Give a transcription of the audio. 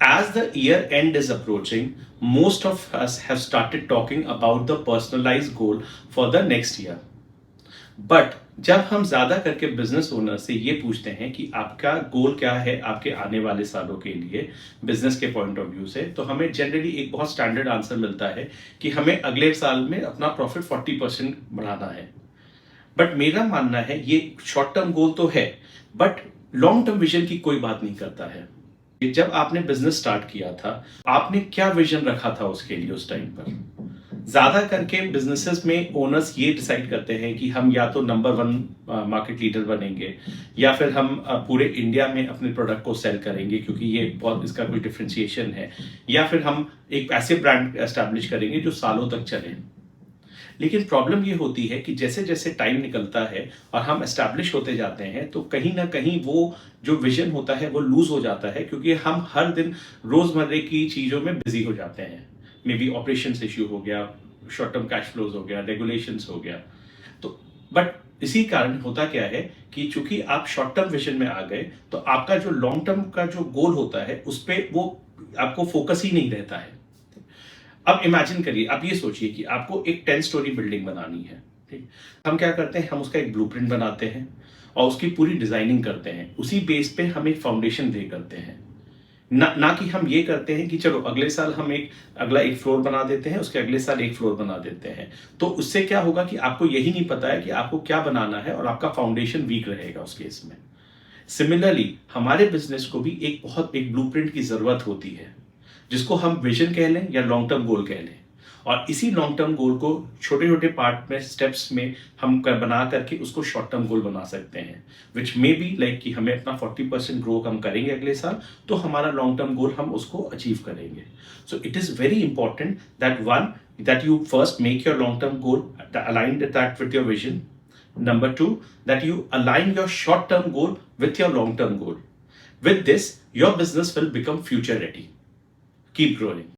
As the year end is approaching, most of us have started talking about the personalized goal for the next year. But जब हम ज़्यादा करके business owner से ये पूछते हैं कि आपका गोल क्या है आपके आने वाले सालों के लिए बिजनेस के पॉइंट ऑफ व्यू से, तो हमें जनरली एक बहुत स्टैंडर्ड आंसर मिलता है कि हमें अगले साल में अपना प्रॉफिट 40% बढ़ाना है। बट मेरा मानना है ये शॉर्ट टर्म गोल तो है, बट लॉन्ग टर्म विजन की कोई बात नहीं करता है। जब आपने बिजनेस स्टार्ट किया था, आपने क्या विजन रखा था उसके लिए उस टाइम पर? ज्यादा करके बिजनेसेस में ओनर्स ये डिसाइड करते हैं कि हम या तो नंबर 1 मार्केट लीडर बनेंगे, या फिर हम पूरे इंडिया में अपने प्रोडक्ट को सेल करेंगे क्योंकि ये बहुत इसका कोई डिफरेंशिएशन है, या फिर हम एक ऐसे ब्रांड एस्टैब्लिश करेंगे जो सालों तक चले। लेकिन प्रॉब्लम ये होती है कि जैसे जैसे टाइम निकलता है और हम एस्टैब्लिश होते जाते हैं, तो कहीं ना कहीं वो जो विजन होता है वो लूज हो जाता है, क्योंकि हम हर दिन रोजमर्रे की चीजों में बिजी हो जाते हैं। मे बी ऑपरेशन इश्यू हो गया, शॉर्ट टर्म कैश फ्लोज हो गया, रेगुलेशंस हो गया। तो बट इसी कारण होता क्या है कि चूंकि आप शॉर्ट टर्म विजन में आ गए, तो आपका जो लॉन्ग टर्म का जो गोल होता है उस पर वो आपको फोकस ही नहीं रहता है। अब इमेजिन करिए, आप ये सोचिए कि आपको एक 10 स्टोरी बिल्डिंग बनानी है। ठीक, हम क्या करते हैं, हम उसका एक ब्लूप्रिंट बनाते हैं और उसकी पूरी डिजाइनिंग करते हैं। उसी बेस पे हम एक फाउंडेशन दे करते हैं। ना कि हम ये करते हैं कि चलो अगले साल हम अगला एक फ्लोर बना देते हैं, उसके अगले साल एक फ्लोर बना देते हैं। तो उससे क्या होगा कि आपको यही नहीं पता है कि आपको क्या बनाना है, और आपका फाउंडेशन वीक रहेगा उस केस में। सिमिलरली हमारे बिजनेस को भी एक ब्लूप्रिंट की जरूरत होती है, जिसको हम विजन कह लें या लॉन्ग टर्म गोल कह लें। और इसी लॉन्ग टर्म गोल को छोटे छोटे पार्ट में, स्टेप्स में हम बना करके उसको शॉर्ट टर्म गोल बना सकते हैं, विच मे बी लाइक कि हमें अपना 40% ग्रो हम करेंगे अगले साल, तो हमारा लॉन्ग टर्म गोल हम उसको अचीव करेंगे। So it is very important that you first make your long term goal align that with your vision. Number 2, that you align your short term goal with your long term goal. With this, your business will become future ready. Keep growing.